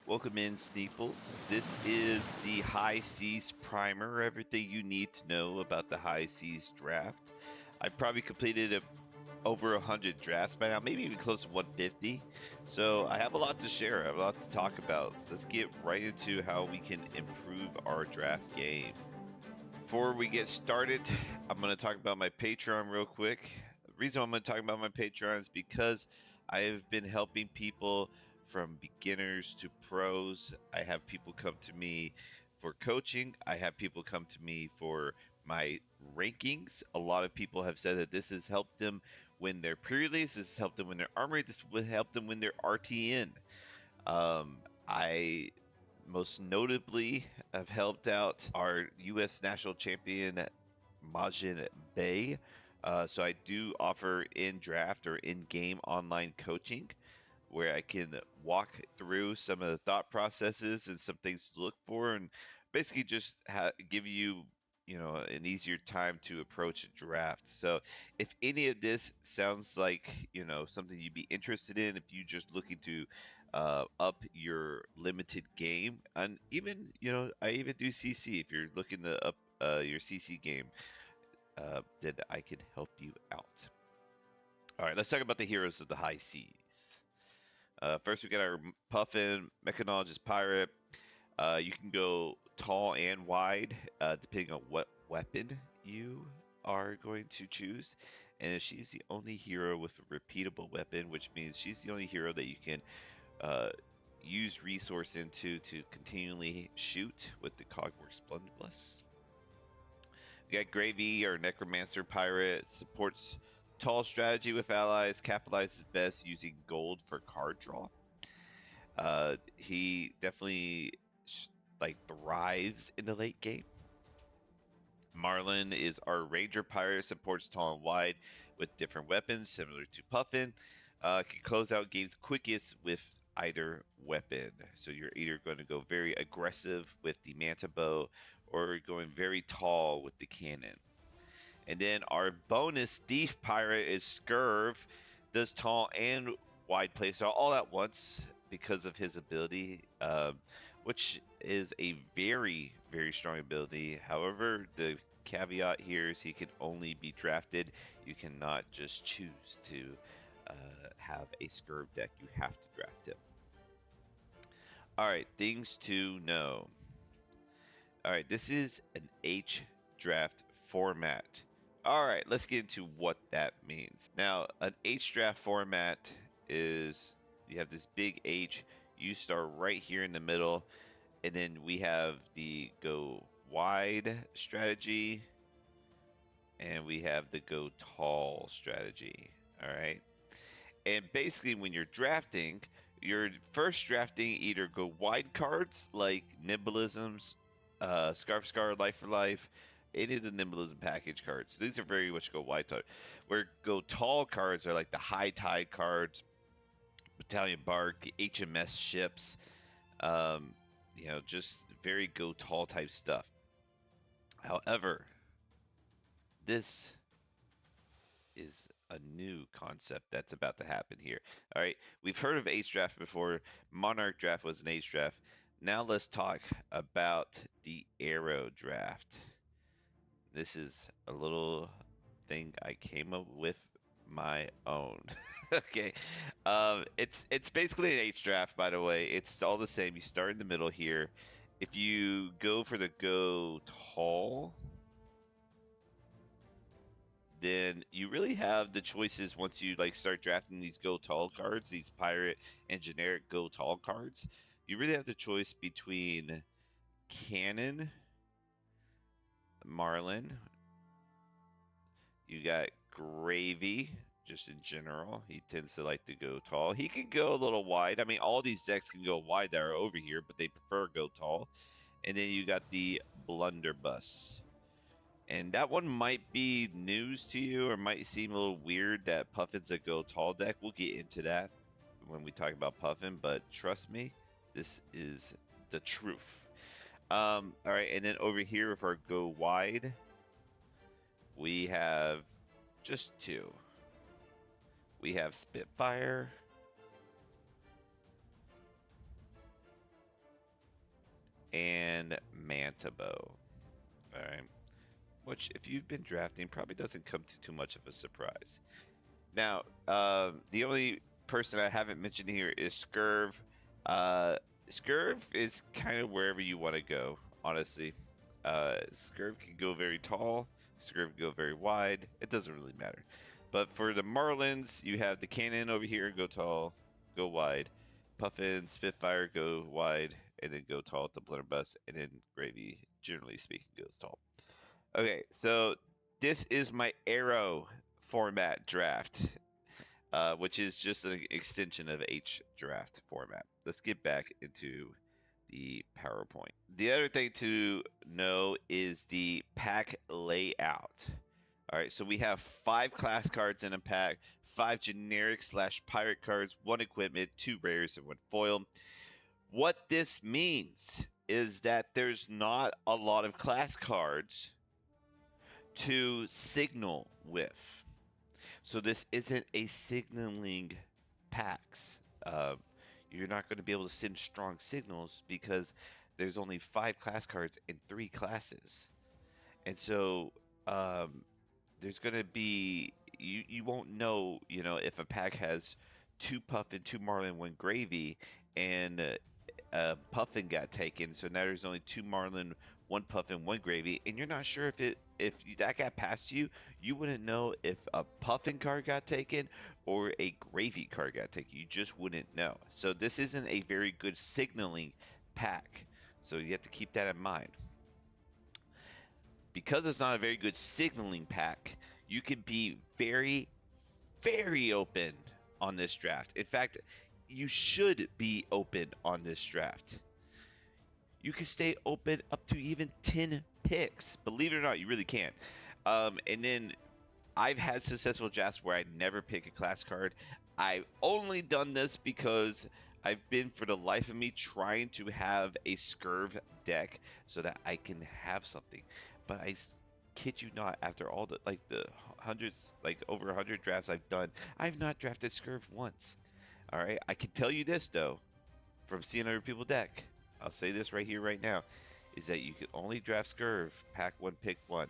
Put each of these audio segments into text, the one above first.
Welcome in, Sneeples. This is the High Seas Primer, everything you need to know about the High Seas draft. I probably completed over 100 drafts by now, maybe even close to 150. So I have a lot to share, I have a lot to talk about. Let's get right into how we can improve our draft game. Before we get started, I'm going to talk about my Patreon real quick. The reason I'm going to talk about my Patreon is because I have been helping people from beginners to pros. I have people come to me for coaching. I have people come to me for my rankings. A lot of people have said that this has helped them win their pre-release. This has helped them win their armory. This will help them win their RTN. I most notably have helped out our U.S. national champion, Majin Bay. So I do offer in-draft or in-game online coaching where I can walk through some of the thought processes and some things to look for, and basically just give you, an easier time to approach a draft. So if any of this sounds like, something you'd be interested in, if you're just looking to up your limited game, and even, I even do CC, if you're looking to up your CC game, then I can help you out. All right, let's talk about the heroes of the high seas. First, we got our Puffin Mechanologist Pirate. You can go tall and wide, depending on what weapon you are going to choose. And she's the only hero with a repeatable weapon, which means she's the only hero that you can use resource into to continually shoot with the Cogworks Blunderbuss. We got Gravy, our Necromancer Pirate, supports tall strategy with allies, capitalizes best using gold for card draw. He definitely thrives in the late game. Marlin is our Ranger Pirate, supports tall and wide with different weapons, similar to Puffin. Can close out games quickest with either weapon. So you're either going to go very aggressive with the Manta Bow or going very tall with the cannon. And then our bonus Thief Pirate is Scurv, does tall and wide playstyle all at once because of his ability, which is a very, very strong ability. However, the caveat here is he can only be drafted. You cannot just choose to have a Scurv deck. You have to draft him. All right, things to know. All right, this is an H draft format. All right, let's get into what that means. Now, an H draft format is you have this big H. You start right here in the middle, and then we have the go wide strategy, and we have the go tall strategy. All right, and basically, when you're drafting, you're first drafting either go wide cards like Nimblisms, Scarf Scar, Life for Life, any of the Nimblism package cards. These are very much go wide card. Where go tall cards are like the High Tide cards, Battalion Bark, the HMS ships, just very go tall type stuff. However, this is a new concept that's about to happen here. All right, we've heard of H draft before. Monarch draft was an H draft. Now let's talk about the Arrow draft. This is a little thing I came up with my own. Okay, it's basically an H draft, by the way. It's all the same. You start in the middle here. If you go for the go tall, then you really have the choices once you start drafting these go tall cards, these pirate and generic go tall cards. You really have the choice between Cannon, Marlin. You got Gravy, just in general. He tends to like to go tall. He can go a little wide. I mean, all these decks can go wide that are over here, but they prefer go tall. And then you got the Blunderbuss. And that one might be news to you or might seem a little weird that Puffin's a go tall deck. We'll get into that when we talk about Puffin, but trust me, this is the truth. All right, and then over here, if our go wide, we have just two. We have Spitfire and Manta Bow. All right. Which, if you've been drafting, probably doesn't come to too much of a surprise. Now, the only person I haven't mentioned here is Scurv. Scurv is kind of wherever you want to go, honestly. Scurv can go very tall, Scurv can go very wide. It doesn't really matter. But for the Marlins, you have the Cannon over here, go tall, go wide. Puffin Spitfire, go wide, and then go tall at the Blunderbuss, and then Gravy, generally speaking, goes tall. Okay, so this is my arrow format draft, which is just an extension of H draft format. Let's get back into the PowerPoint. The other thing to know is the pack layout. All right, so we have 5 class cards in a pack, 5 generic / pirate cards, 1 equipment, 2 rares, and 1 foil. What this means is that there's not a lot of class cards to signal with. So this isn't a signaling packs. You're not going to be able to send strong signals because there's only 5 class cards in 3 classes. And so there's going to be, you won't know, if a pack has 2 Puffin, 2 Marlin, 1 Gravy, and Puffin got taken. So now there's only 2 Marlin, 1 Puffin, 1 Gravy, and you're not sure if that got past you. You wouldn't know if a Puffin card got taken or a Gravy card got taken. You just wouldn't know. So this isn't a very good signaling pack. So you have to keep that in mind. Because it's not a very good signaling pack, you can be very, very open on this draft. In fact, you should be open on this draft. You can stay open up to even 10 picks. Believe it or not, you really can. And then I've had successful drafts where I never pick a class card. I've only done this because I've been, for the life of me, trying to have a Scurv deck so that I can have something. But I kid you not, after all the hundreds, over 100 drafts I've done, I've not drafted Scurv once. All right, I can tell you this though, from seeing other people's deck. I'll say this right here, right now, is that you can only draft Scurv pack 1, pick 1,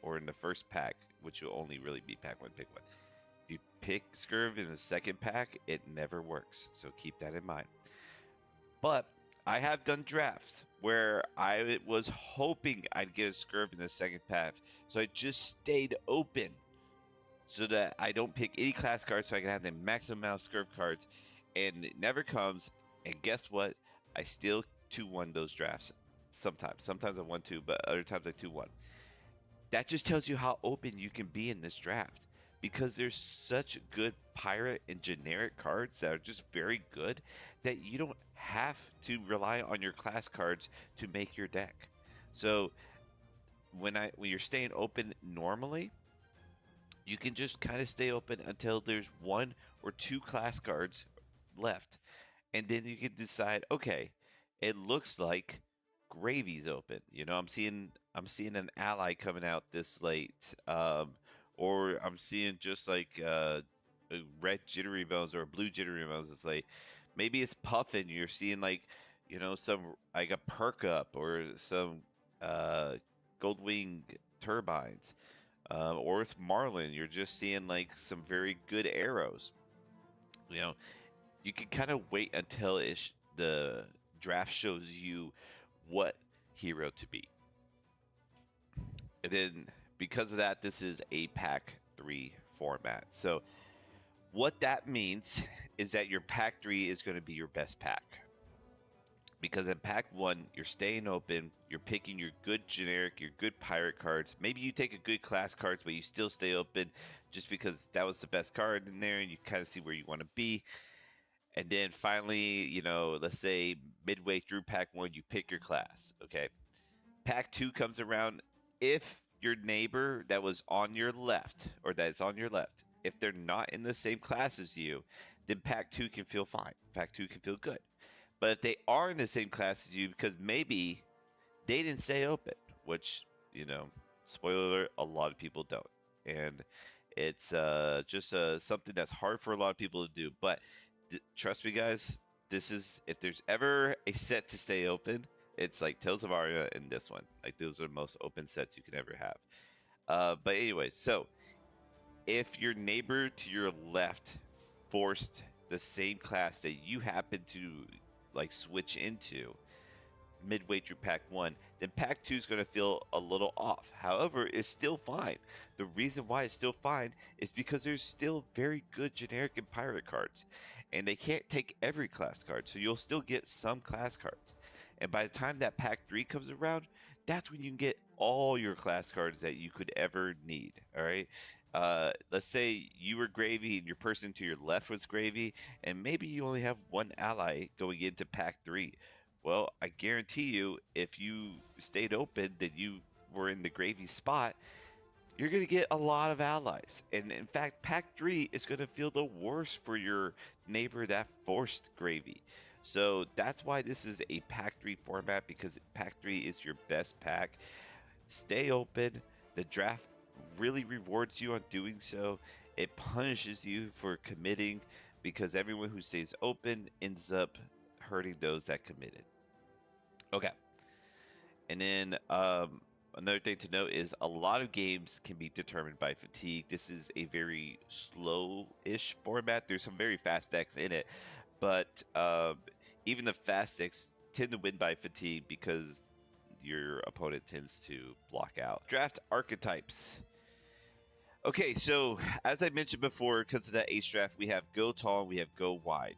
or in the first pack, which will only really be pack 1, pick 1. If you pick Scurv in the second pack, it never works. So keep that in mind. But I have done drafts where I was hoping I'd get a Scurv in the second pack, so I just stayed open so that I don't pick any class cards, so I can have the maximum amount of Scurv cards, and it never comes. And guess what? I still 2-1 those drafts. Sometimes I 1-2, but other times I 2-1. That just tells you how open you can be in this draft, because there's such good pirate and generic cards that are just very good that you don't have to rely on your class cards to make your deck. So when you're staying open normally, you can just kind of stay open until there's 1 or 2 class cards left, and then you can decide, okay, it looks like Gravy's open. I'm seeing an ally coming out this late, or I'm seeing just like a red Jittery Bones or a blue Jittery Bones. It's like maybe it's Puffin. You're seeing some like a perk up or some Goldwing Turbines, or it's Marlin. You're just seeing like some very good arrows. You can kind of wait until the draft shows you what hero to be. And then because of that, this is a pack 3 format. So what that means is that your pack 3 is going to be your best pack. Because in pack 1, you're staying open, you're picking your good generic, your good pirate cards. Maybe you take a good class cards, but you still stay open just because that was the best card in there and you kind of see where you want to be. And then finally, let's say midway through pack 1, you pick your class, okay? Pack 2 comes around. If your neighbor that was on your left, or that's on your left, if they're not in the same class as you, then pack 2 can feel fine. Pack 2 can feel good. But if they are in the same class as you, because maybe they didn't stay open, which, spoiler alert, a lot of people don't. And it's just something that's hard for a lot of people to do. But trust me, guys, if there's ever a set to stay open, It's like Tales of Aria and this one. Like those are the most open sets you can ever have. But anyway, so if your neighbor to your left forced the same class that you happen to like switch into midway through pack 1, then pack 2 is going to feel a little off. However, it's still fine. The reason why it's still fine is because there's still very good generic and pirate cards, and they can't take every class card, so you'll still get some class cards. And by the time that pack 3 comes around, that's when you can get all your class cards that you could ever need. All right. Let's say you were Gravy and your person to your left was Gravy, and maybe you only have one ally going into pack 3. Well, I guarantee you, if you stayed open, that you were in the Gravy spot, you're going to get a lot of allies. And in fact, pack 3 is going to feel the worst for your neighbor that forced Gravy. So that's why this is a pack 3 format, because pack 3 is your best pack. Stay open. The draft really rewards you on doing so. It punishes you for committing, because everyone who stays open ends up hurting those that committed. Okay. And then another thing to note is a lot of games can be determined by fatigue. This is a very slow-ish format. There's some very fast decks in it, but even the fast decks tend to win by fatigue because your opponent tends to block out. Draft archetypes. Okay, so as I mentioned before, because of that ace draft, we have go tall, we have go wide.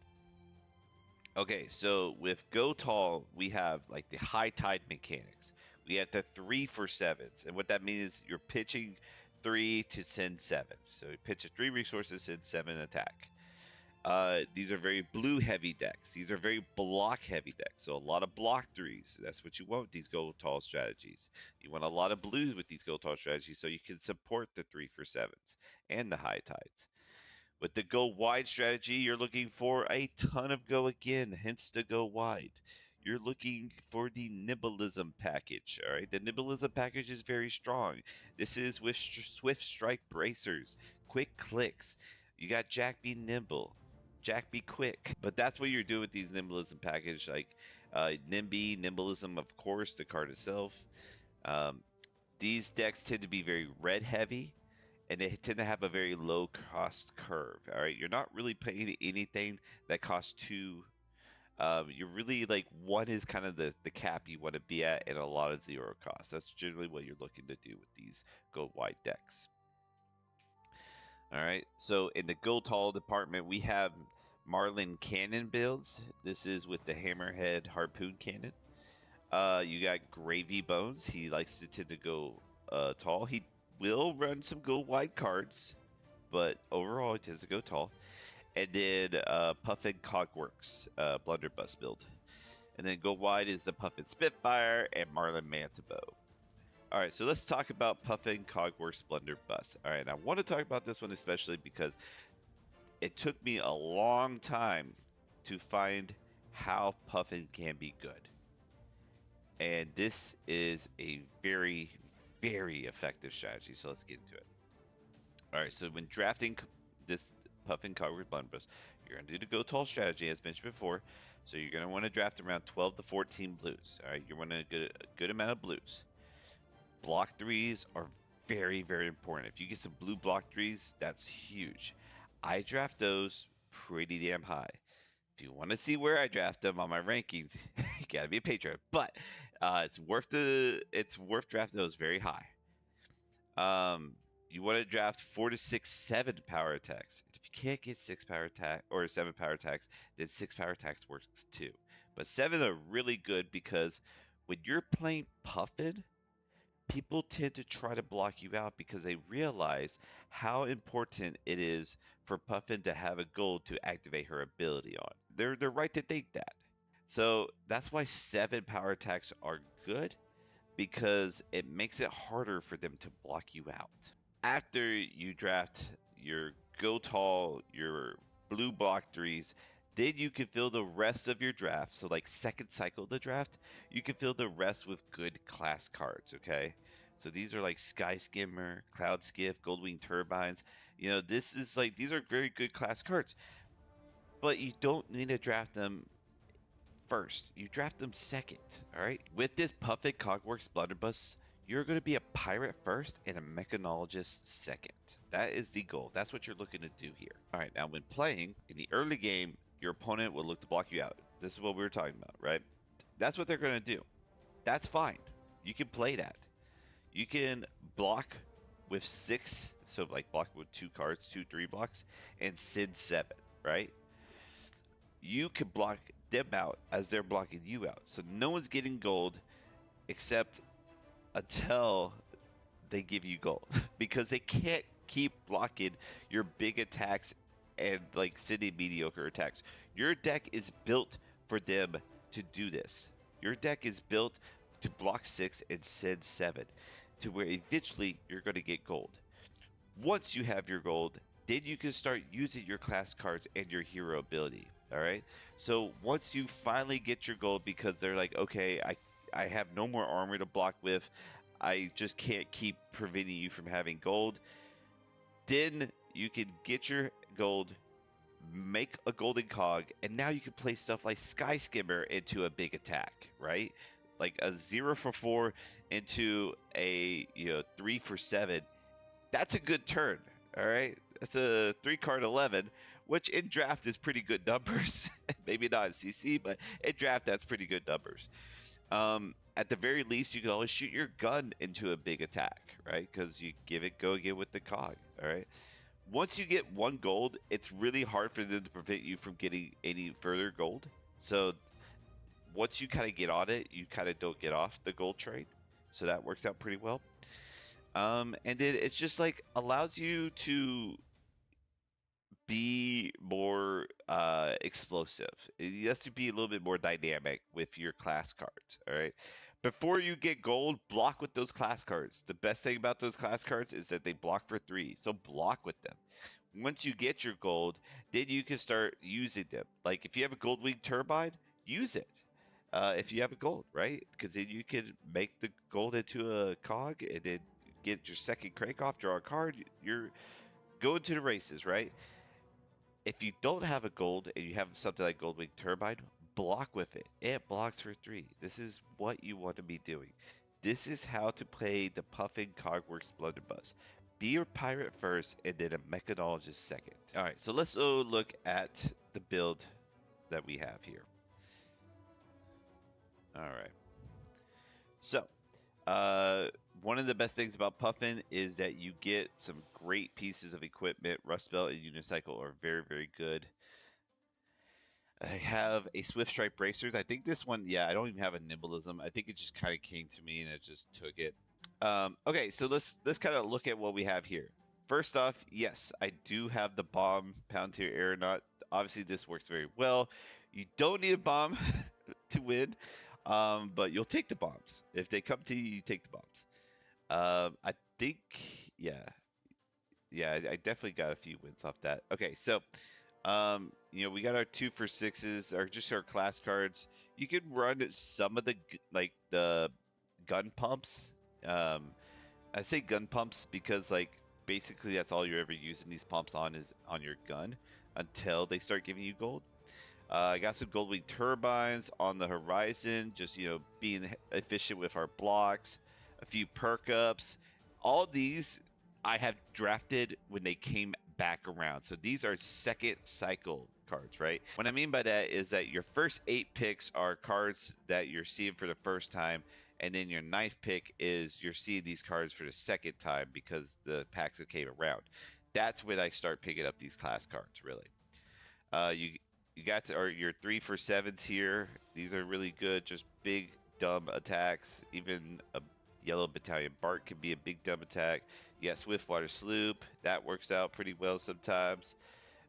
Okay, so with go tall, we have like the high tide mechanics. We have the 3 for 7s, and what that means is you're pitching 3 to send 7. So you pitch a 3 resources, send 7 attack. These are very blue heavy decks. These are very block heavy decks. So a lot of block 3s. That's what you want with these go tall strategies. You want a lot of blues with these go tall strategies so you can support the 3 for 7s and the high tides. With the go wide strategy, you're looking for a ton of go again, hence the go wide. You're looking for the nimblism package. All right, the nimblism package is very strong. This is with swift strike bracers, quick clicks. You got Jack be nimble, Jack be quick. But that's what you're doing with these nimblism package, like Nimby, nimblism, of course, the card itself. These decks tend to be very red heavy, and they tend to have a very low cost curve. All right, you're not really paying anything that costs 2. You're really like 1 is kind of the cap you want to be at, and a lot of 0 cost. That's generally what you're looking to do with these go wide decks. All right, so in the go tall department, we have Marlin Cannon builds. This is with the Hammerhead Harpoon Cannon. You got Gravy Bones. He likes to tend to go tall. He will run some go wide cards, but overall he tends to go tall. And then Puffin Cogworks Blunderbuss build. And then go wide is the Puffin Spitfire and Marlin Manta bow. All right, so let's talk about Puffin Cogworks Blunderbuss. All right, and I want to talk about this one especially because it took me a long time to find how Puffin can be good. And this is a very, very effective strategy, so let's get into it. All right, so when drafting this Puffin Cogworks Blunderbuss, you're going to do the go tall strategy as mentioned before. So you're going to want to draft around 12 to 14 blues. All right, you want to get a good amount of blues. Block 3s are very, very important. If you get some blue block 3s, that's huge. I draft those pretty damn high. If you want to see where I draft them on my rankings, you gotta be a patron. But it's worth drafting those very high. You want to draft 4 to 6, 7 power attacks. If you can't get 6 power attack or 7 power attacks, then 6 power attacks works too. But 7 are really good because when you're playing Puffin, people tend to try to block you out because they realize how important it is for Puffin to have a gold to activate her ability on. They're right to think that. So that's why 7 power attacks are good, because it makes it harder for them to block you out. After you draft your go tall, your blue block 3s, then you can fill the rest of your draft. So like second cycle of the draft, you can fill the rest with good class cards, okay? So these are like Sky Skimmer, Cloud Skiff, Goldwing Turbines. You know, this is like, these are very good class cards. But you don't need to draft them first. You draft them second. All right. With this Puffin Cogworks Blunderbuss, you're going to be a pirate first and a mechanologist second. That is the goal. That's what you're looking to do here. All right. Now, when playing in the early game, your opponent will look to block you out. This is what we were talking about, right? That's what they're going to do. That's fine. You can play that. You can block with 6, so like block with 2 cards, 2-3 blocks, and send 7, right? You can block them out as they're blocking you out. So no one's getting gold except until they give you gold because they can't keep blocking your big attacks and like sending mediocre attacks. Your deck is built for them to do this. Your deck is built to block 6 and send 7 to where eventually you're going to get gold. Once you have your gold, then you can start using your class cards and your hero ability. All right. So once you finally get your gold, because they're like, okay, I have no more armor to block with, I just can't keep preventing you from having gold. Then you can get your gold, make a golden cog, and now you can play stuff like Sky Skimmer into a big attack, right? Like a 0 for 4 into a 3 for 7. That's a good turn. All right. That's a 3-card 11, which in draft is pretty good numbers. Maybe not in CC, but in draft, that's pretty good numbers. At the very least, you can always shoot your gun into a big attack, right? Because you give it go again with the cog, all right? Once you get 1 gold, it's really hard for them to prevent you from getting any further gold. So once you kind of get on it, you kind of don't get off the gold train. So that works out pretty well. And then it's just like allows you to be more explosive. It has to be a little bit more dynamic with your class cards. All right. Before you get gold, block with those class cards. The best thing about those class cards is that they block for 3. So block with them. Once you get your gold, then you can start using them. Like if you have a gold wing turbine, use it. If you have a gold, right? Because then you can make the gold into a cog and then get your second crank off, draw a card. You're going to the races, right? If you don't have a gold and you have something like Gold Wing Turbine, block with it. It blocks for 3. This is what you want to be doing. This is how to play the Puffin Cogworks Blunderbuss. Be a pirate first and then a mechanologist second. All right, so let's look at the build that we have here. All right. So, one of the best things about Puffin is that you get some great pieces of equipment. Rust Belt and Unicycle are very, very good. I have a Swift Strike Bracers. I think this one, yeah, I don't even have a Nimbleism. I think it just kind of came to me and I just took it. Okay, so let's kind of look at what we have here. First off, yes, I do have the bomb Palantir Aeronaut. Obviously, this works very well. You don't need a bomb to win, but you'll take the bombs. If they come to you, you take the bombs. I think, yeah, I definitely got a few wins off that. Okay, so, we got our 2 for 6s, or just our class cards. You can run some of the gun pumps. I say gun pumps because basically that's all you're ever using these pumps on is on your gun until they start giving you gold. I got some gold wing turbines on the horizon, just being efficient with our blocks. A few perk ups. All these I have drafted when they came back around. So these are second cycle cards, right? What I mean by that is that your first 8 picks are cards that you're seeing for the first time, and then your 9th pick is you're seeing these cards for the second time because the packs that came around. That's when I start picking up these class cards, really. You got your 3 for 7s here. These are really good, just big, dumb attacks. Even a Yellow Battalion Bark can be a big dumb attack. You got Swiftwater Sloop. That works out pretty well sometimes.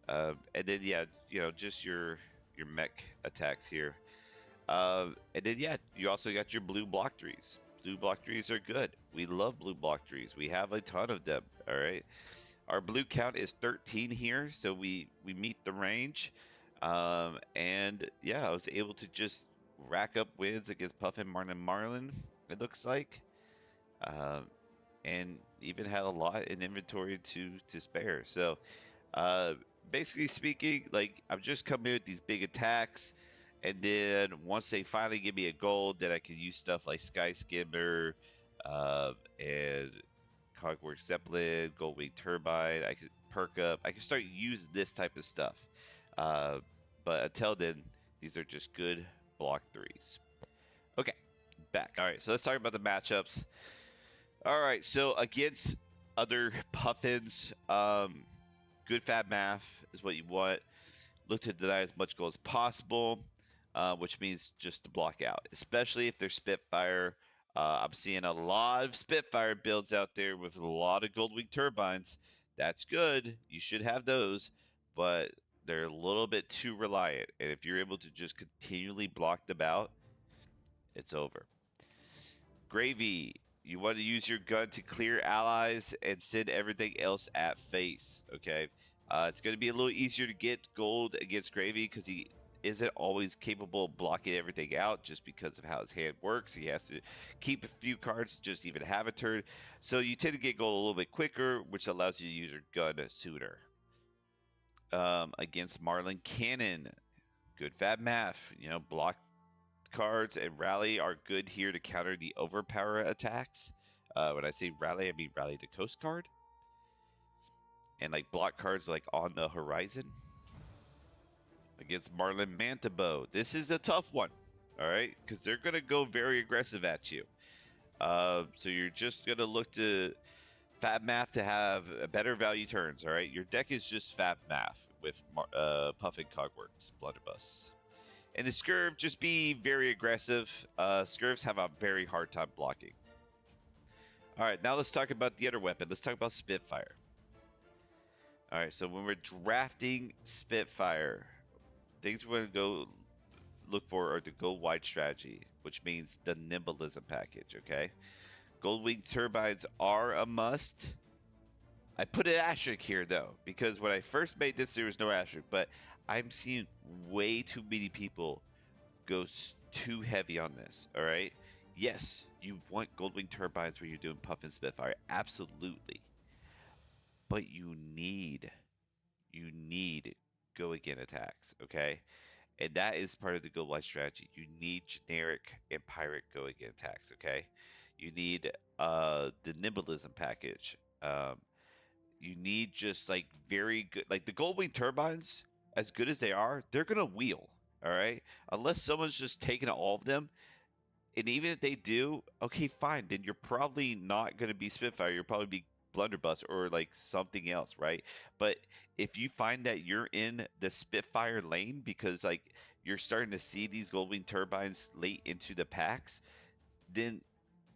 And then, yeah, just your mech attacks here. And then, yeah, you also got your blue block trees. Blue block trees are good. We love blue block trees. We have a ton of them, all right? Our blue count is 13 here, so we meet the range. And, yeah, I was able to just rack up wins against Puffin Marlin, it looks like. And even had a lot in inventory to spare. So basically speaking, I'm just coming in with these big attacks, And then once they finally give me a gold, then I can use stuff like Sky Skimmer and Cogwork Zeppelin, Goldwing Turbine. I could perk up. I can start using this type of stuff. Uh, but until then, these are just good block threes. Okay, back. All right, so let's talk about the matchups. All right, so against other Puffins, good fat math is what you want. Look to deny as much gold as possible, which means just to block out, especially if they're Spitfire. I'm seeing a lot of Spitfire builds out there with a lot of Goldwing turbines. That's good. You should have those, but they're a little bit too reliant. And if you're able to just continually block them out, it's over. Gravy, you want to use your gun to clear allies and send everything else at face, okay? It's going to be a little easier to get gold against Gravy because he isn't always capable of blocking everything out just because of how his hand works. He has to keep a few cards to just even have a turn. So you tend to get gold a little bit quicker, which allows you to use your gun sooner. Against Marlin Cannon, good fat math. You know, block cards and rally are good here to counter the overpower attacks. When I say rally, I mean rally the coast card. And like block cards like on the horizon. Against Marlin Manta bow. This is a tough one, all right? Because they're going to go very aggressive at you. So you're just going to look to fat math to have better value turns, all right? Your deck is just fat math with Puffin Cogworks Blunderbuss. And the Scurv, just be very aggressive. Scurvs have a very hard time blocking. All right, now let's talk about the other weapon. Let's talk about Spitfire. All right, so when we're drafting Spitfire, things we're going to go look for are the go wide strategy, which means the nimbleism package, okay? Goldwing turbines are a must. I put an asterisk here, though, because when I first made this, there was no asterisk, but I'm seeing way too many people go too heavy on this, all right? Yes, you want Goldwing turbines when you're doing Puffin Spitfire, absolutely. But you need go again attacks, okay? And that is part of the go wide strategy. You need generic and pirate go again attacks, okay? You need the nimbleism package. You need just like very good, like the Goldwing turbines, as good as they are, they're gonna wheel, all right? Unless someone's just taking all of them. And even if they do, okay, fine. Then you're probably not gonna be Spitfire. You'll probably be Blunderbuss or like something else, right? But if you find that you're in the Spitfire lane because like you're starting to see these Goldwing turbines late into the packs, then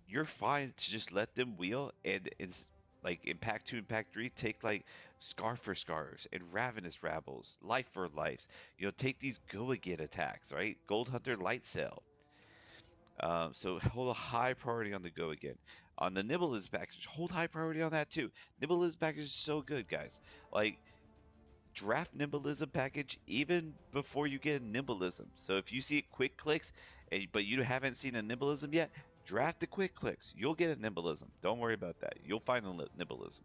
you're fine to just let them wheel and it's like in pack 2 and pack 3 take like Scar for Scars and Ravenous Rabbles, Life for Lives. You know, take these go again attacks, right? Gold Hunter Light Sail. So hold a high priority on the go again. On the nimbleism package, hold high priority on that too. Nimbleism package is so good, guys. Like draft nimbleism package even before you get a nimbleism. So if you see quick clicks, but you haven't seen a nimbleism yet, draft the quick clicks. You'll get a nimbleism. Don't worry about that. You'll find a nimbleism.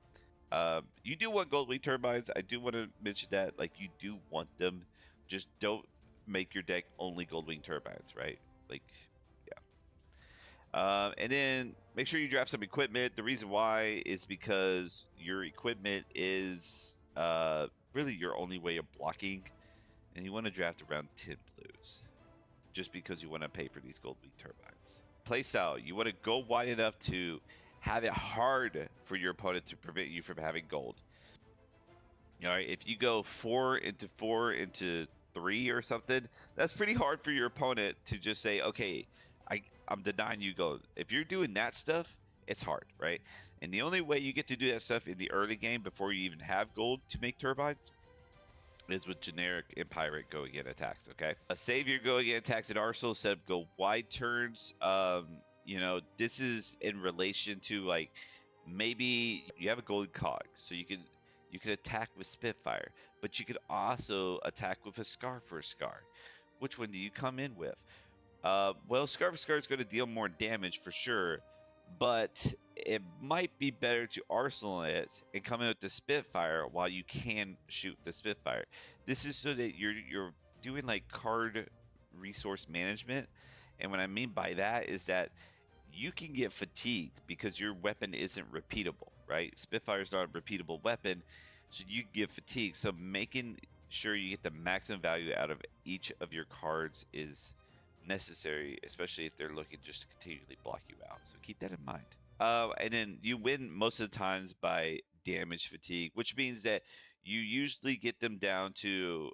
You do want Goldwing turbines. I do want to mention that. Like you do want them. Just don't make your deck only Goldwing turbines, right? Like. And then make sure you draft some equipment. The reason why is because your equipment is really your only way of blocking. And you want to draft around 10 blues. Just because you want to pay for these Goldwing turbines. Playstyle, you want to go wide enough to have it hard for your opponent to prevent you from having gold. All right, if you go 4 into 3 or something, that's pretty hard for your opponent to just say, okay, I'm denying you gold. If you're doing that stuff, it's hard, right? And the only way you get to do that stuff in the early game before you even have gold to make turbines is with generic and pirate go again attacks, okay? Save your go again attacks at Arsenal instead of go wide turns. You know, this is in relation to like maybe you have a gold cog, so you can attack with Spitfire, but you could also attack with a Scar for a Scar. Which one do you come in with? Well, Scar for Scar is going to deal more damage for sure, but it might be better to arsenal it and come in with the Spitfire while you can shoot the Spitfire. This is so that you're doing like card resource management. And what I mean by that is that you can get fatigued because your weapon isn't repeatable, right? Spitfire's not a repeatable weapon, so you get fatigued. So making sure you get the maximum value out of each of your cards is necessary, especially if they're looking just to continually block you out. So keep that in mind. And then you win most of the times by damage fatigue, which means that you usually get them down to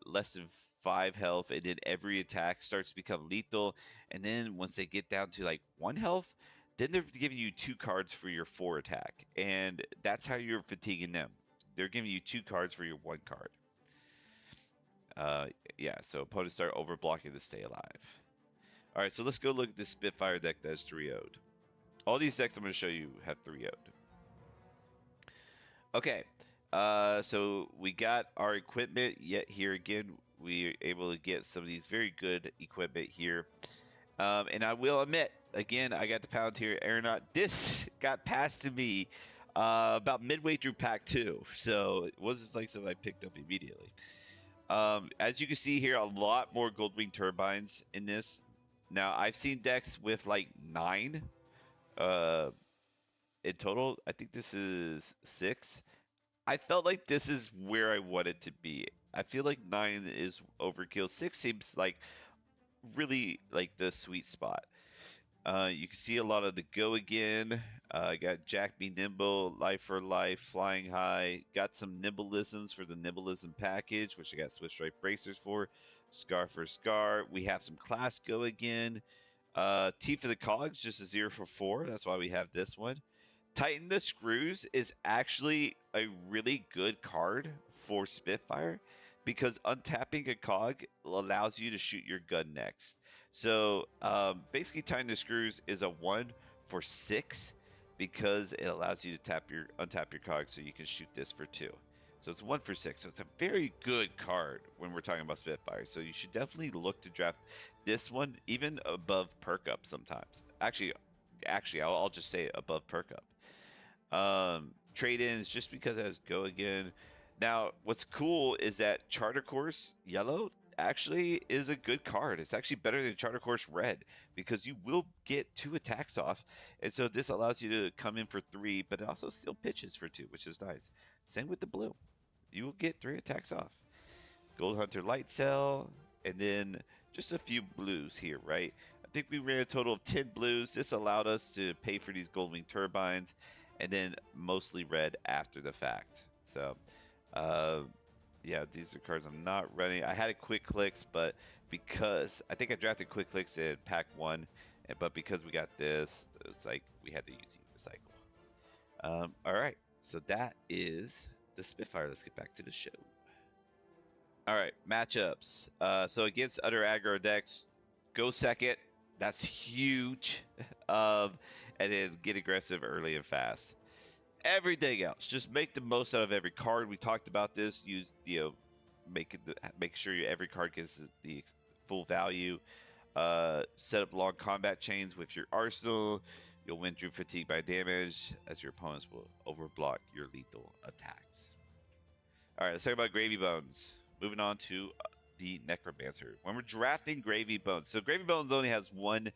less than 5 health, and then every attack starts to become lethal. And then once they get down to like 1 health, then they're giving you 2 cards for your 4 attack, and that's how you're fatiguing them. They're giving you 2 cards for your 1 card. Yeah, so opponents start overblocking to stay alive. All right, so let's go look at this Spitfire deck that's 3-0'd. All these decks I'm going to show you have 3-0'd. Okay, so we got our equipment. Yet here again, we are able to get some of these very good equipment here. And I will admit, again, I got the Palantir Aeronaut. This got passed to me about midway through Pack 2, so it wasn't like something I picked up immediately. As you can see here, a lot more Goldwing Turbines in this. Now, I've seen decks with like 9 in total. I think this is 6. I felt like this is where I wanted to be. I feel like 9 is overkill. 6 seems like really like the sweet spot. You can see a lot of the go again. I got Jack Be Nimble, Life for Life, Flying High. Got some Nimbleisms for the Nimbleism package, which I got Swift Strike Bracers for. Scar for Scar. We have some class go again. T for the Cogs, just a 0 for 4. That's why we have this one. Tighten the Screws is actually a really good card for Spitfire because untapping a cog allows you to shoot your gun next. So basically, Tighten the Screws is a 1 for 6 because it allows you to untap your cog so you can shoot this for 2. So it's 1 for 6. So it's a very good card when we're talking about Spitfire. So you should definitely look to draft this one even above Perk Up sometimes. Actually, I'll just say above Perk Up. Trade-ins just because it has go again. Now, what's cool is that Charter Course Yellow actually is a good card. It's actually better than Charter Course Red because you will get 2 attacks off. And so this allows you to come in for 3, but it also still pitches for 2, which is nice. Same with the blue. You will get 3 attacks off. Gold Hunter Light Cell, and then just a few blues here, right? I think we ran a total of 10 blues. This allowed us to pay for these Goldwing Turbines, and then mostly red after the fact. So, yeah, these are cards I'm not running. I had a Quick Clicks, but because I think I drafted Quick Clicks in Pack 1, but because we got this, it was like we had to use Unicycle. All right, so that is the Spitfire. Let's get back to the show. All right, matchups. So against other aggro decks, go second. That's huge. And then get aggressive early and fast. Everything else, just make the most out of every card. We talked about this. Use, make sure every card gets the full value. Set up long combat chains with your arsenal. You'll win through fatigue by damage, as your opponents will overblock your lethal attacks. All right, let's talk about Gravy Bones. Moving on to the Necromancer. When we're drafting Gravy Bones, so Gravy Bones only has 1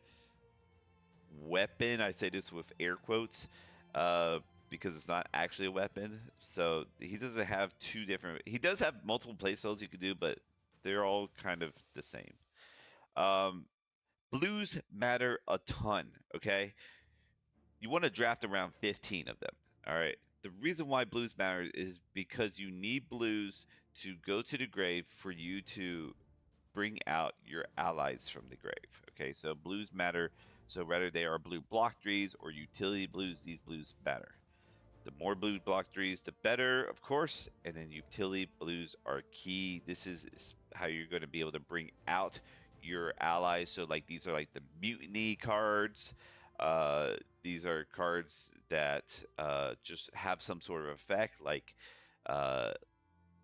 weapon. I say this with air quotes because it's not actually a weapon. So he doesn't have 2 different. He does have multiple playstyles you could do, but they're all kind of the same. Blues matter a ton. Okay, you want to draft around 15 of them. All right. The reason why blues matter is because you need blues to go to the grave for you to bring out your allies from the grave. Okay, so blues matter. So whether they are blue block trees or utility blues, these blues matter. The more blue block trees, the better, of course. And then utility blues are key. This is how you're going to be able to bring out your allies. So like these are like the mutiny cards. These are cards that just have some sort of effect, like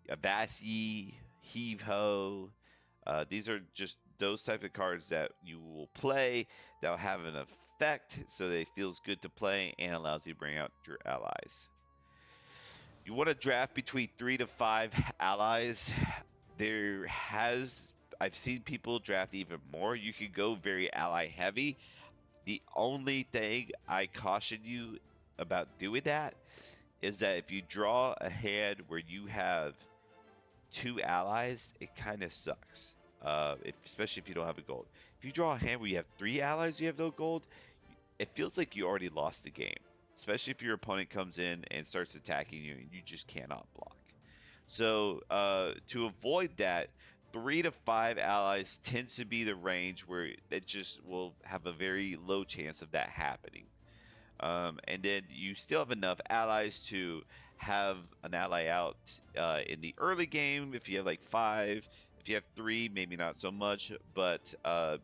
Avasi, Heave Ho. These are just those type of cards that you will play that will have an effect, so that it feels good to play and allows you to bring out your allies. You want to draft between 3 to 5 allies. There has I've seen people draft even more. You can go very ally heavy. The only thing I caution you about doing that is that if you draw a hand where you have 2 allies, it kind of sucks. Especially if you don't have a gold. If you draw a hand where you have 3 allies, you have no gold, it feels like you already lost the game. Especially if your opponent comes in and starts attacking you and you just cannot block. So to avoid that, 3 to 5 allies tends to be the range where it just will have a very low chance of that happening. And then you still have enough allies to have an ally out in the early game. If you have like 5, if you have 3, maybe not so much, but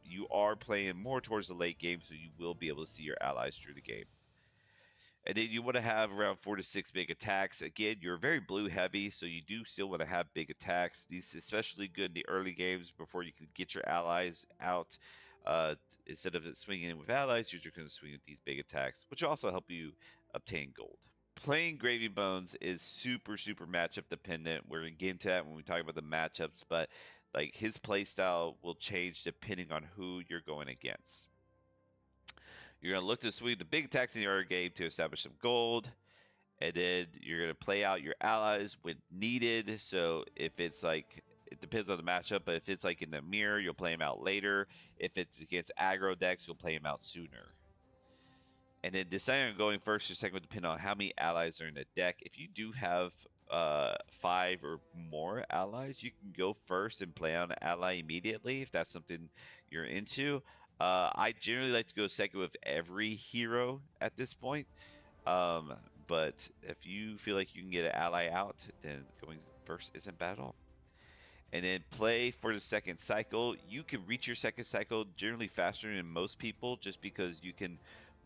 you are playing more towards the late game, so you will be able to see your allies through the game. And then you want to have around 4 to 6 big attacks. Again, you're very blue heavy, so you do still want to have big attacks. These especially good in the early games before you can get your allies out. Instead of swinging in with allies, you're just going to swing with these big attacks, which will also help you obtain gold. Playing Gravy Bones is super, super matchup dependent. We're going to get into that when we talk about the matchups, but like his playstyle will change depending on who you're going against. You're going to look to swing the big attacks in the early game to establish some gold. And then you're going to play out your allies when needed. So if it's like, it depends on the matchup, but if it's like in the mirror, you'll play them out later. If it's against aggro decks, you'll play them out sooner. And then deciding on going first or second will depend on how many allies are in the deck. If you do have 5 or more allies, you can go first and play on an ally immediately if that's something you're into. I generally like to go second with every hero at this point. But if you feel like you can get an ally out, then going first isn't bad at all. And then play for the second cycle. You can reach your second cycle generally faster than most people just because you can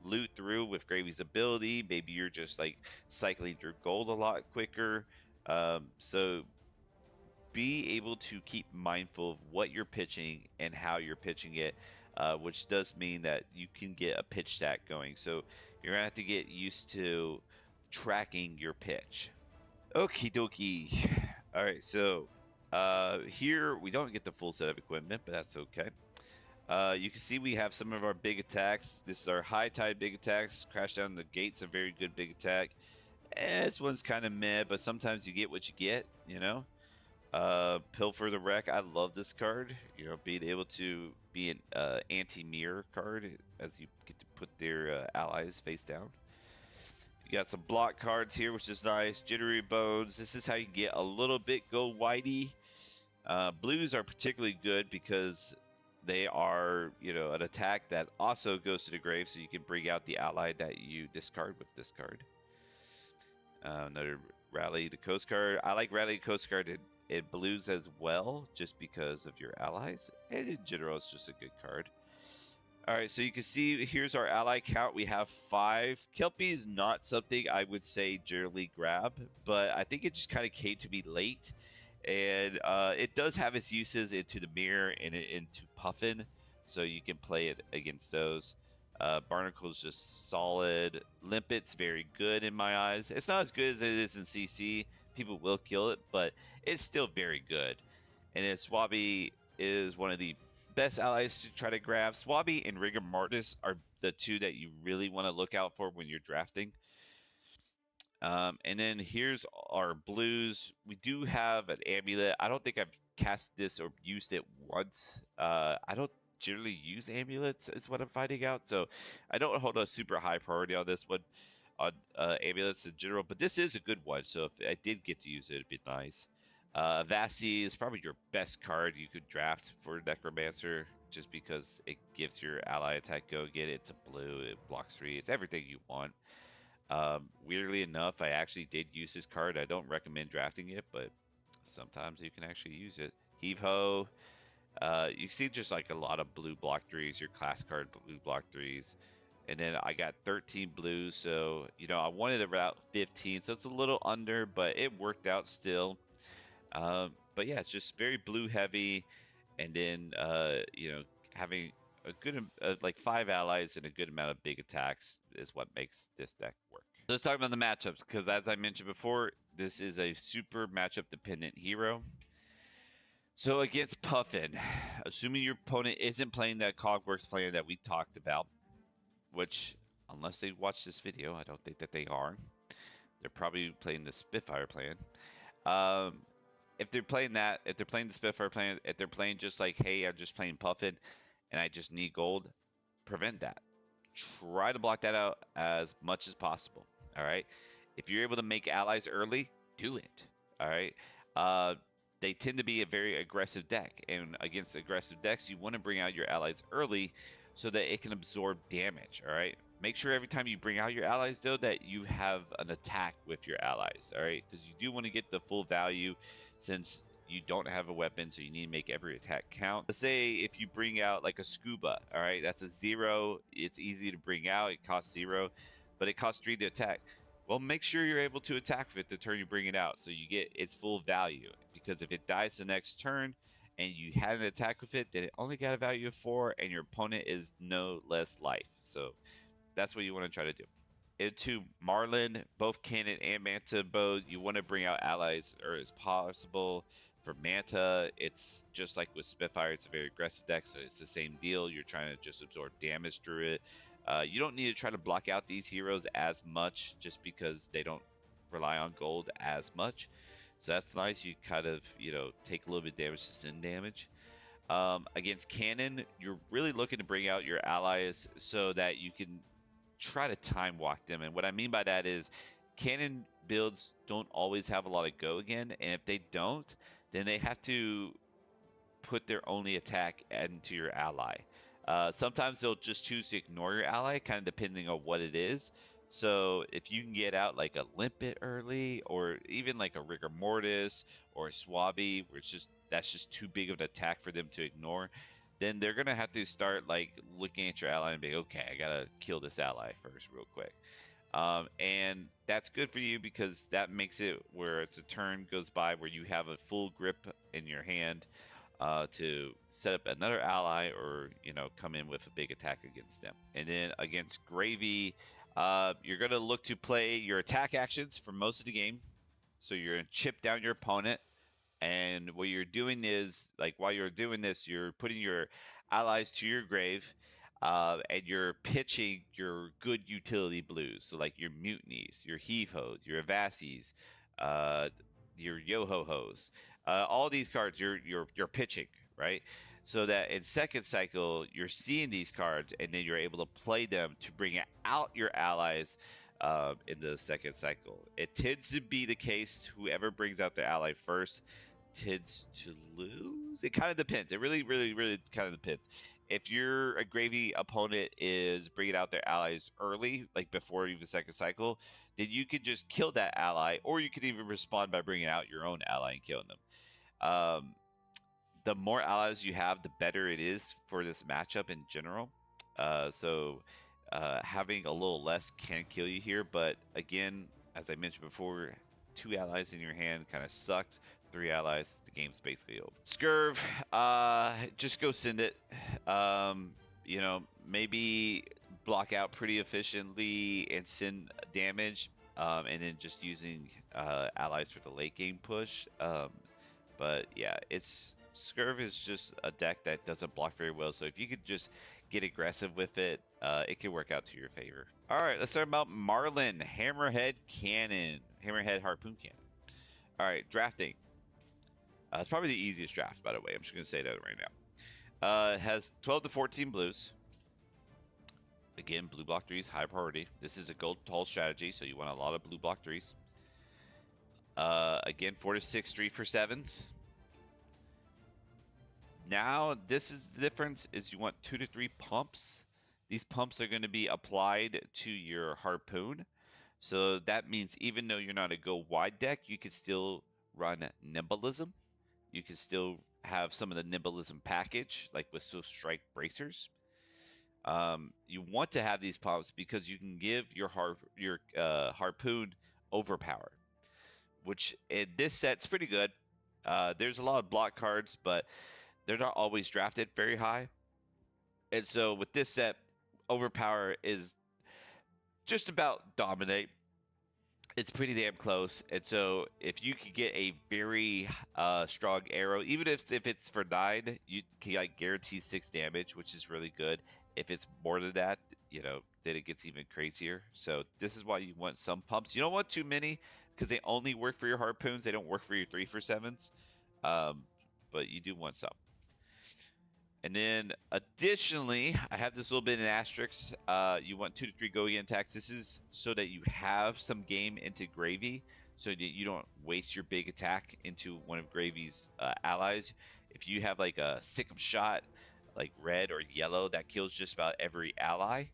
loot through with Gravy's ability. Maybe you're just like cycling your gold a lot quicker. So be able to keep mindful of what you're pitching and how you're pitching it. Which does mean that you can get a pitch stack going. So you're going to have to get used to tracking your pitch. Okie dokie. All right, so here we don't get the full set of equipment, but that's okay. You can see we have some of our big attacks. This is our high tide big attacks. Crash down the gates, a very good big attack. This one's kind of meh, but sometimes you get what you get, you know? Pilfer the Wreck. I love this card. You know, being able to be an anti-mirror card as you get to put their allies face down. You got some block cards here, which is nice. Jittery Bones. This is how you get a little bit go whitey. Blues are particularly good because they are, you know, an attack that also goes to the grave, so you can bring out the ally that you discard with this card. Another Rally the Coast Guard. I like Rally the Coast Guard in blues as well, just because of your allies. And in general, it's just a good card. All right, so you can see here's our ally count. We have 5. Kelpie is not something I would say generally grab, but I think it just kind of came to me late. And it does have its uses into the mirror and into Puffin, so you can play it against those. Barnacle's just solid. Limpet's very good in my eyes. It's not as good as it is in CC. People will kill it, but it's still very good. And then Swabby is one of the best allies to try to grab. Swabby and Rigor Mortis are the 2 that you really want to look out for when you're drafting. And then here's our blues. We do have an amulet. I don't think I've cast this or used it once. I don't generally use amulets is what I'm finding out, so I don't hold a super high priority on this one, on amulets in general, but this is a good one, so if I did get to use it, it'd be nice. Vasi is probably your best card you could draft for Necromancer, just because it gives your ally attack go get it. It's a blue, it blocks 3, it's everything you want. Weirdly enough, I actually did use this card. I don't recommend drafting it, but sometimes you can actually use it. Heave Ho. You see just like a lot of blue block 3s, your class card blue block 3s. And then I got 13 blues, so, you know, I wanted about 15, so it's a little under, but it worked out still. But yeah, it's just very blue heavy, and then, you know, having a good, like 5 allies and a good amount of big attacks is what makes this deck work. So let's talk about the matchups, because as I mentioned before, this is a super matchup dependent hero. So against Puffin, assuming your opponent isn't playing that Cogworks plan that we talked about, which, unless they watch this video, I don't think that they are. They're probably playing the Spitfire plan. Um, if they're playing that, if they're playing the Spitfire plan, if they're playing just like, hey, I'm just playing Puffin and I just need gold, prevent that. Try to block that out as much as possible. All right. If you're able to make allies early, do it. All right. They tend to be a very aggressive deck, and against aggressive decks, you want to bring out your allies early so that it can absorb damage. All right. Make sure every time you bring out your allies, though, that you have an attack with your allies. All right, because you do want to get the full value, since you don't have a weapon, so you need to make every attack count. Let's say if you bring out like a scuba, all right, that's a 0. It's easy to bring out. It costs 0, but it costs 3 to attack. Well, make sure you're able to attack with it the turn you bring it out, so you get its full value. Because if it dies the next turn and you had an attack with it, then it only got a value of 4, and your opponent is no less life. So that's what you want to try to do. Into Marlin, both Cannon and Manta bow, you want to bring out allies as possible. For Manta, it's just like with Spitfire, it's a very aggressive deck, so it's the same deal. You're trying to just absorb damage through it. You don't need to try to block out these heroes as much, just because they don't rely on gold as much. So that's nice. You kind of, take a little bit of damage to send damage. Against Cannon, you're really looking to bring out your allies so that you can try to time walk them. And what I mean by that is Cannon builds don't always have a lot of go again, and if they don't, then they have to put their only attack into your ally. Sometimes they'll just choose to ignore your ally, kind of depending on what it is. So if you can get out like a Limpet early, or even like a Rigor Mortis or a Swabby, where that's just too big of an attack for them to ignore, then they're gonna have to start like looking at your ally and be, okay, I gotta kill this ally first real quick. And that's good for you, because that makes it where it's a turn goes by where you have a full grip in your hand to set up another ally, or come in with a big attack against them. And then against Gravy, you're gonna look to play your attack actions for most of the game. So you're gonna chip down your opponent. And what you're doing is, like, while you're doing this, you're putting your allies to your grave, and you're pitching your good utility blues. So, like your Mutinies, your Heave-Hos, your Avassies, your Yo-Ho-Hos. All these cards you're pitching, right? So that in second cycle, you're seeing these cards, and then you're able to play them to bring out your allies in the second cycle. It tends to be the case whoever brings out their ally first tends to lose. It kind of depends. It really, really, really kind of depends. If your a Gravy opponent is bringing out their allies early, like before even second cycle, then you could just kill that ally, or you could even respond by bringing out your own ally and killing them. The more allies you have, the better it is for this matchup in general. So having a little less can kill you here, but again, as I mentioned before, 2 allies in your hand kind of sucks. 3 allies, the game's basically over. Scurv, just go send it. Maybe block out pretty efficiently and send damage, and then just using allies for the late game push. But yeah, Scurv is just a deck that doesn't block very well, so if you could just get aggressive with it, it can work out to your favor. All right, let's talk about Marlin Hammerhead Cannon, Hammerhead Harpoon Cannon. All right, drafting. It's probably the easiest draft, by the way. I'm just going to say that right now. It has 12 to 14 blues. Again, blue block 3 is high priority. This is a gold tall strategy, so you want a lot of blue block 3s. Again, 4 to 6 3 for 7s. Now, this is the difference, is you want 2 to 3 pumps. These pumps are going to be applied to your harpoon. So that means even though you're not a go wide deck, you can still run Nimblism. You can still have some of the Nimblism package, like with Swift Strike bracers. You want to have these pumps because you can give your harpoon overpower, which in this set's pretty good. There's a lot of block cards, but they're not always drafted very high. And so with this set, overpower is just about dominate. it's pretty damn close. And so if you could get a very strong arrow, even if it's for 9, you can like guarantee 6 damage, which is really good. If it's more than that, then it gets even crazier. So this is why you want some pumps. You don't want too many because they only work for your harpoons. They don't work for your 3 for 7s. But you do want some. And then additionally, I have this little bit in asterisks. You want 2 to 3 go again attacks. This is so that you have some game into Gravy, so that you don't waste your big attack into one of Gravy's allies. If you have like a sick'em shot, like red or yellow, that kills just about every ally.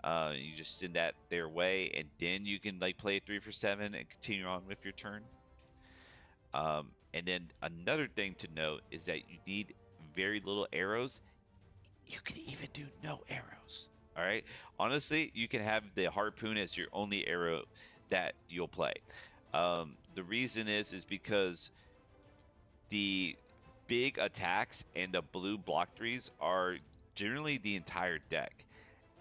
You just send that their way, and then you can like play a 3 for 7 and continue on with your turn. And then another thing to note is that you need very little arrows. You can even do no arrows. All right. Honestly, you can have the harpoon as your only arrow that you'll play. The reason is because the big attacks and the blue block 3s are generally the entire deck.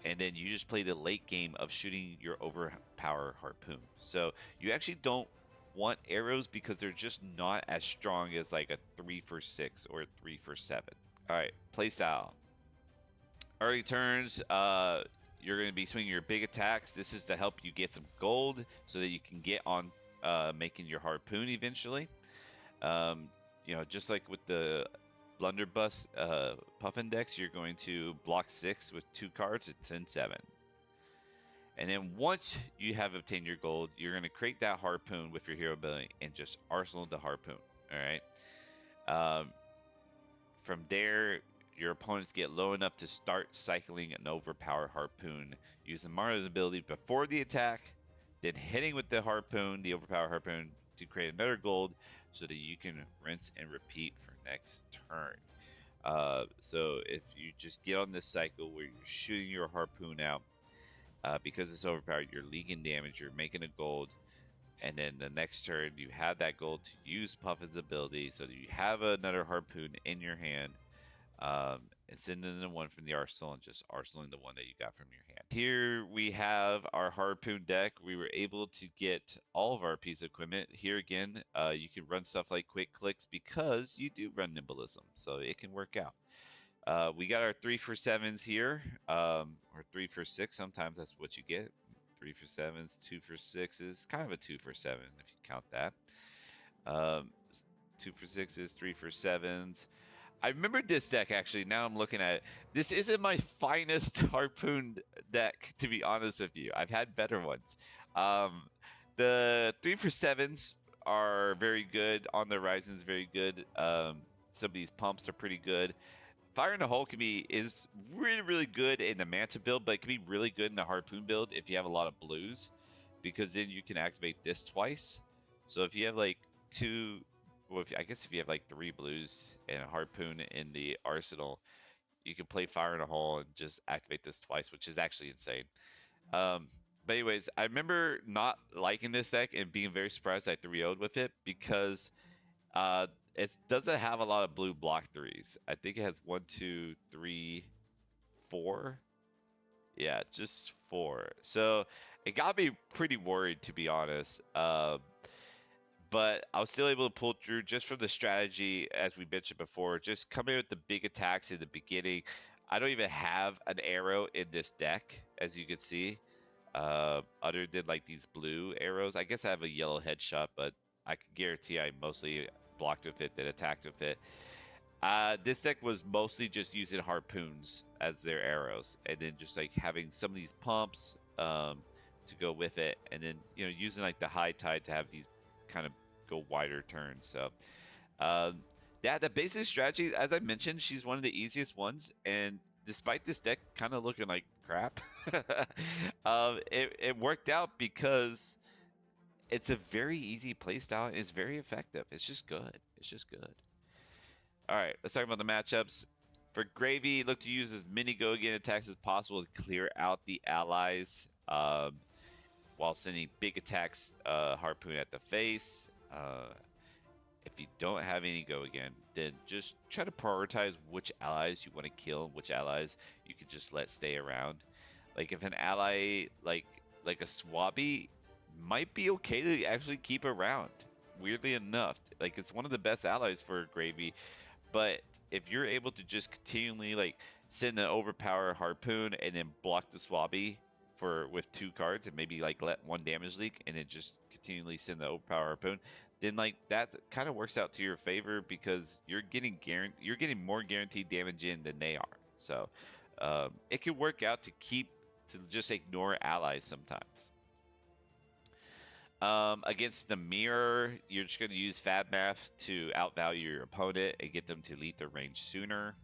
And then you just play the late game of shooting your overpower harpoon. So you actually don't want arrows because they're just not as strong as like a 3 for 6 or a 3 for 7. All right, playstyle. Early turns, you're going to be swinging your big attacks. This is to help you get some gold so that you can get on making your harpoon eventually. Just like with the Blunderbuss Puffin decks, you're going to block 6 with 2 cards at 10-7. And then once you have obtained your gold, you're going to create that harpoon with your hero ability and just arsenal the harpoon. All right. From there, your opponents get low enough to start cycling an overpowered harpoon using Mario's ability before the attack, then hitting with the harpoon, the overpowered harpoon, to create another gold so that you can rinse and repeat for next turn. So if you just get on this cycle where you're shooting your harpoon out, because it's overpowered, you're leaking damage, you're making a gold, and then the next turn you have that gold to use Puffin's ability so that you have another harpoon in your hand, and sending the one from the arsenal and just arsenaling the one that you got from your hand. Here we have our harpoon deck. We were able to get all of our piece of equipment. Here again, you can run stuff like quick clicks because you do run nimblism, so it can work out. We got our 3 for 7s here, or 3 for 6. Sometimes that's what you get. 3 for 7s, 2 for 6s, kind of a 2 for 7 if you count that. 2 for 6s, 3 for 7s. I remember this deck actually. Now I'm looking at it. This isn't my finest harpoon deck, to be honest with you. I've had better ones. The 3 for 7s are very good. On the Horizon is very good. Some of these pumps are pretty good. Fire in the Hole is really, really good in the Manta build, but it can be really good in the Harpoon build if you have a lot of blues, because then you can activate this twice. So if you have like 2, well, if you have like 3 blues and a Harpoon in the arsenal, you can play Fire in the Hole and just activate this twice, which is actually insane. But anyways, I remember not liking this deck and being very surprised I 3-0'd with it because it doesn't have a lot of blue block 3s. I think it has 1, 2, 3, 4. Yeah, just 4. So it got me pretty worried, to be honest. But I was still able to pull through just from the strategy, as we mentioned before, just coming with the big attacks in the beginning. I don't even have an arrow in this deck, as you can see, other than like these blue arrows. I guess I have a yellow headshot, but I can guarantee I mostly blocked with it, then attacked with it. This deck was mostly just using harpoons as their arrows, and then just like having some of these pumps to go with it, and then using like the high tide to have these kind of go wider turns. So yeah, the basic strategy, as I mentioned, she's one of the easiest ones, and despite this deck kind of looking like crap, it worked out because it's a very easy playstyle and it's very effective. It's just good. It's just good. All right, let's talk about the matchups. For Gravy, look to use as many go-again attacks as possible to clear out the allies while sending big attacks, harpoon at the face. If you don't have any go-again, then just try to prioritize which allies you want to kill and which allies you can just let stay around. Like if an ally like a Swabby might be okay to actually keep around. Weirdly enough, like it's one of the best allies for Gravy. But if you're able to just continually like send an overpower harpoon and then block the Swabby for with 2 cards and maybe like let 1 damage leak and then just continually send the overpower harpoon, then like that kind of works out to your favor because you're getting more guaranteed damage in than they are. So it can work out to just ignore allies sometimes. Against the mirror, you're just going to use Fab Math to outvalue your opponent and get them to leave their range sooner.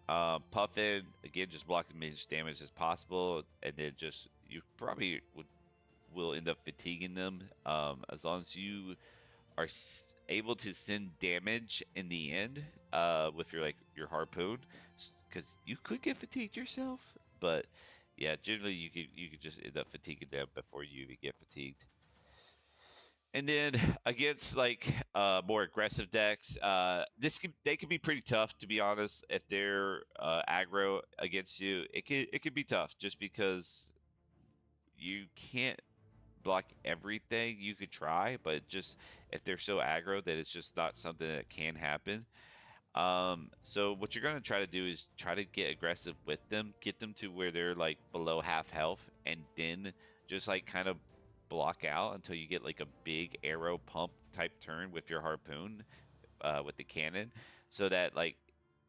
Puffin, again, just block as much damage as possible, and then just you probably will end up fatiguing them. As long as you are able to send damage in the end with your harpoon, because you could get fatigued yourself, but yeah, generally you could just end up fatiguing them before you even get fatigued. And then against like more aggressive decks, they could be pretty tough, to be honest. If they're aggro against you, it could be tough just because you can't block everything. You could try, but just if they're so aggro that it's just not something that can happen. So what you're gonna try to do is try to get aggressive with them, get them to where they're like below half health, and then just like kind of block out until you get like a big arrow pump type turn with your harpoon with the cannon, so that like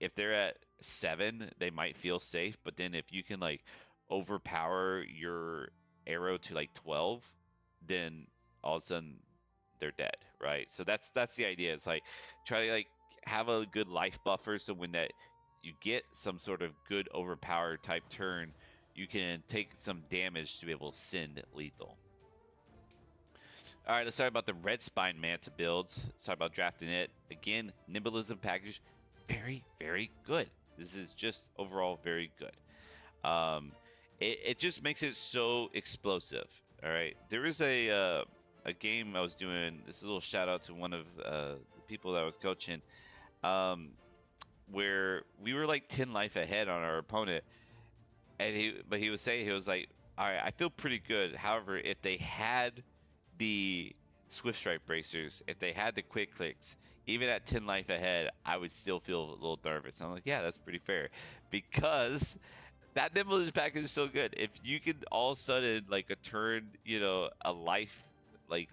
if they're at 7 they might feel safe, but then if you can like overpower your arrow to like 12, then all of a sudden they're dead, right? So that's the idea. It's like try to like have a good life buffer, so when that you get some sort of good overpower type turn, you can take some damage to be able to send lethal. All right, let's talk about the Red Spine Manta builds. Let's talk about drafting it. Again, Nimbalism package, very, very good. This is just overall very good. It just makes it so explosive. All right, there is a game I was doing. This is a little shout out to one of the people that I was coaching, where we were like 10 life ahead on our opponent, and he was saying, he was like, all right, I feel pretty good. However, if they had the Swift Strike bracers, if they had the quick clicks, even at 10 life ahead, I would still feel a little nervous. I'm like, yeah, that's pretty fair, because that Nimbleness package is so good. If you can all of a sudden like a turn, a life, like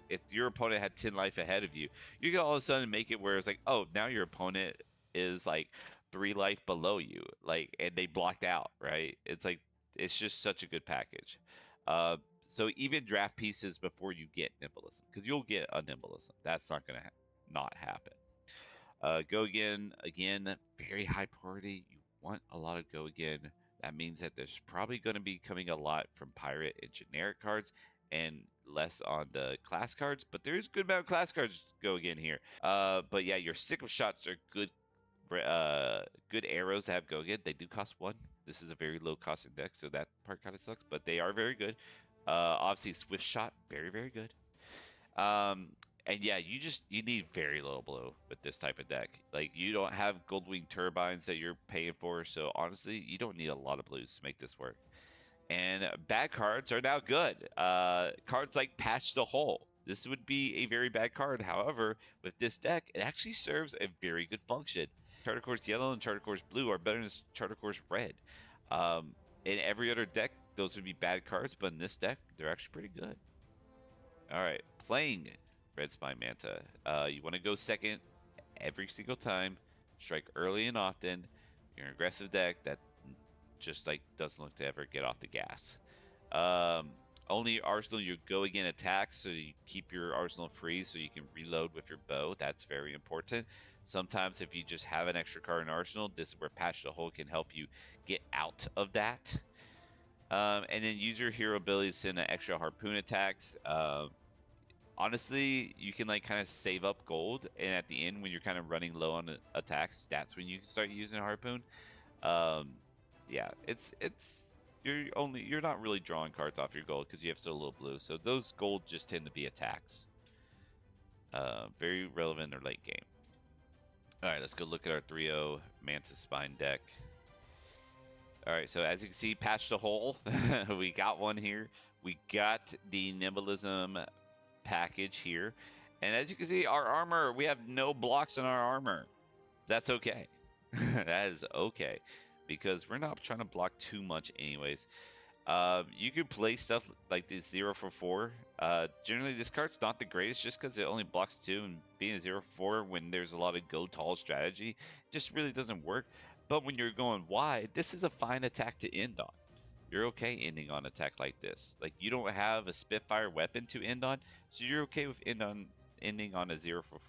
if your opponent had 10 life ahead of you, you can all of a sudden make it where it's like, oh, now your opponent is like 3 life below you, like, and they blocked out, right? It's like, it's just such a good package. So even draft pieces before you get Nimblism, because you'll get a Nimblism. That's not going to not happen. Go again, very high priority. You want a lot of go again. That means that there's probably going to be coming a lot from pirate and generic cards, and less on the class cards. But there's a good amount of class cards go again here. But yeah, your sickle shots are good. Good arrows that have go again. They do cost 1. This is a very low costing deck, so that part kind of sucks. But they are very good. Obviously, Swift Shot, very, very good. And yeah, you need very little blue with this type of deck. Like, you don't have Goldwing Turbines that you're paying for, so honestly, you don't need a lot of blues to make this work. And bad cards are now good. Cards like Patch the Hole. This would be a very bad card. However, with this deck, it actually serves a very good function. Charter Course Yellow and Charter Course Blue are better than Charter Course Red. In every other deck, those would be bad cards, but in this deck, they're actually pretty good. All right, playing Red Spine Manta. You want to go second every single time, strike early and often. You're an aggressive deck that just like doesn't look to ever get off the gas. Only arsenal your go again attacks, so you keep your arsenal free so you can reload with your bow. That's very important. Sometimes if you just have an extra card in arsenal, this is where Patch the Hole can help you get out of that. And then use your hero ability to send an extra harpoon attacks. Honestly, you can like kind of save up gold, and at the end when you're kind of running low on attacks, that's when you can start using a harpoon. Yeah, you're not really drawing cards off your gold because you have so little blue. So those gold just tend to be attacks. Very relevant in their late game. All right, let's go look at our 3-0 Manta Spine deck. All right, so as you can see, patch the hole. We got one here. We got the Nimblism package here. And as you can see, our armor, we have no blocks in our armor. That's okay. That is okay. Because we're not trying to block too much anyways. You could play stuff like this 0 for 4. Generally, this card's not the greatest just because it only blocks 2, and being a 0 for 4 when there's a lot of go tall strategy just really doesn't work. But when you're going wide, this is a fine attack to end on. You're okay ending on attack like this. Like, you don't have a Spitfire weapon to end on, so you're okay with ending on a 0 for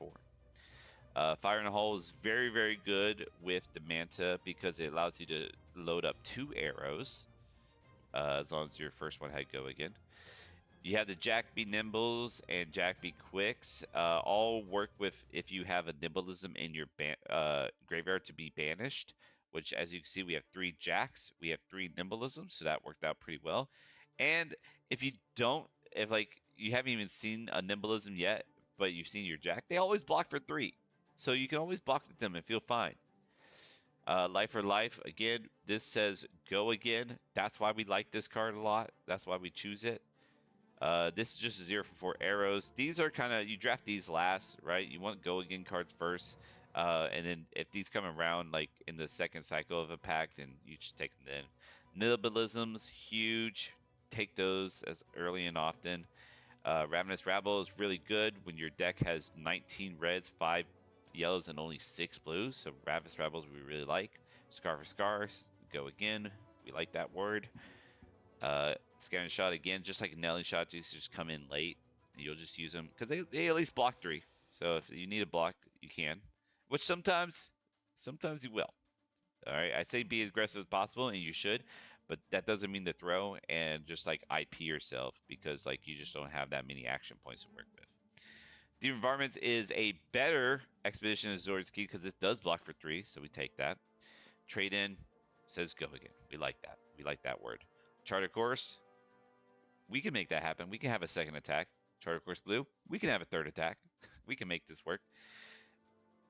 4. Fire in a hole is very, very good with the Manta because it allows you to load up 2 arrows. As long as your first one had go again. You have the Jack B Nimbles and Jack B Quicks. All work with if you have a Nimblism in your graveyard to be banished, which as you can see, we have 3 Jacks. We have 3 Nimblisms, so that worked out pretty well. And if you don't, if like you haven't even seen a Nimblism yet, but you've seen your Jack, they always block for 3. So you can always block with them and feel fine. Life for life, again, this says go again. That's why we like this card a lot. That's why we choose it. This is just a 0 for 4 arrows. These are kind of, you draft these last, right? You want go again cards first. And then if these come around like in the second cycle of a pack, then you just take them then. Nimblisms, huge. Take those as early and often. Ravenous Rabble is really good when your deck has 19 reds, 5 yellows, and only 6 blues. So Ravenous Rebels we really like. Scar for Scars, go again. We like that word. Scattering Shot again, just like a Nailing Shot, these just come in late. You'll just use them because they at least block 3. So if you need a block, you can. Which sometimes you will. All right, I say be as aggressive as possible, and you should. But that doesn't mean to throw and just like IP yourself because like you just don't have that many action points to work with. The Environments is a better Expedition of Zord's Key because it does block for 3, so we take that. Trade in says go again. We like that. We like that word. Charter Course, we can make that happen. We can have a second attack. Charter Course Blue, we can have a third attack. We can make this work.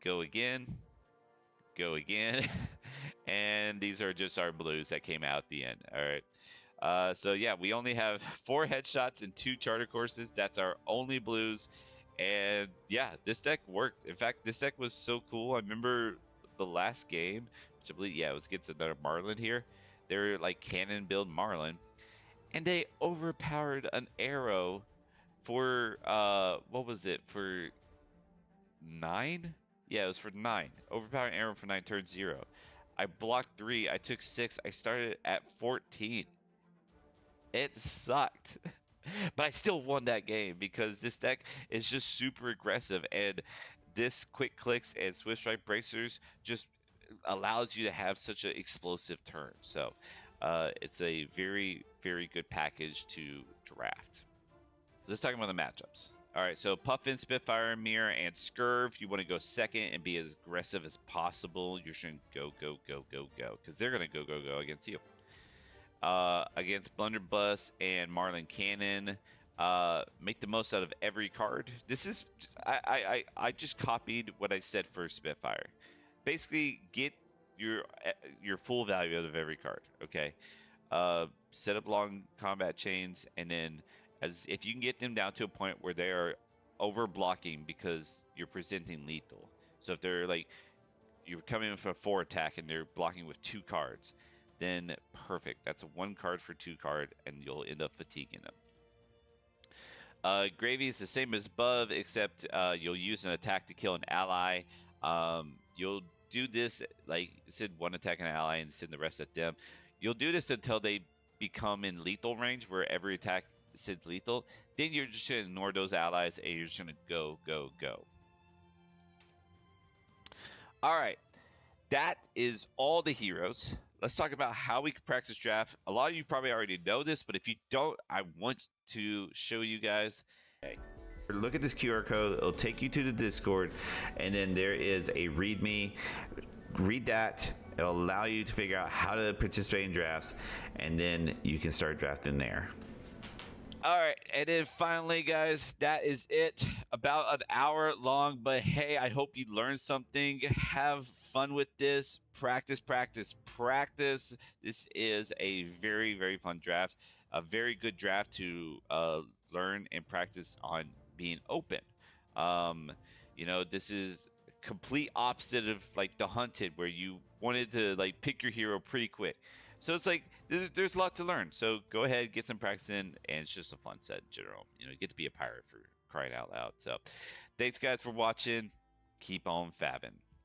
Go again. Go again. And these are just our blues that came out at the end. All right. So yeah, we only have 4 headshots and 2 Charter Courses. That's our only blues. And yeah, this deck worked. In fact, this deck was so cool. I remember the last game, which I believe, yeah, it was against another Marlin here. They were like cannon build Marlin, and they overpowered an arrow for what was it, for 9? Yeah, it was for 9. Overpowering arrow for 9 turn 0. I blocked 3. I took 6. I started at 14. It sucked. But I still won that game because this deck is just super aggressive, and this quick clicks and swift strike bracers just allows you to have such an explosive turn. So it's a very, very good package to draft. So let's talk about the matchups. All right, so Puffin, Spitfire, Mirror, and Scurv. You want to go second and be as aggressive as possible. You're going to go, go, go, go, go, because they're going to go, go, go against you. Against Blunderbuss and Marlin Cannon, make the most out of every card. This is, I just copied what I said for Spitfire. Basically, get your full value out of every card. Okay, set up long combat chains, and then if you can get them down to a point where they are over blocking because you're presenting lethal. So if they're like you're coming in for a 4 attack and they're blocking with 2 cards, then perfect. That's a 1 card for 2 card, and you'll end up fatiguing them. Gravy is the same as above, except you'll use an attack to kill an ally. You'll do this, like send 1 attack an ally and send the rest at them. You'll do this until they become in lethal range, where every attack sends lethal. Then you're just going to ignore those allies, and you're just going to go, go, go. All right. That is all the heroes. Let's talk about how we can practice draft. A lot of you probably already know this, but if you don't, I want to show you guys. Okay. Look at this QR code. It'll take you to the Discord, and then there is a README. Read that. It'll allow you to figure out how to participate in drafts, and then you can start drafting there. All right, and then finally, guys, that is it. About an hour long, but hey, I hope you learned something. Have fun with this. Practice, practice, practice. This is a very, very fun draft. A very good draft to learn and practice on being open. Um, this is complete opposite of like the Hunted, where you wanted to like pick your hero pretty quick. So it's like there's a lot to learn. So go ahead, get some practice in, and it's just a fun set in general. You get to be a pirate for crying out loud. So thanks guys for watching. Keep on fabbing.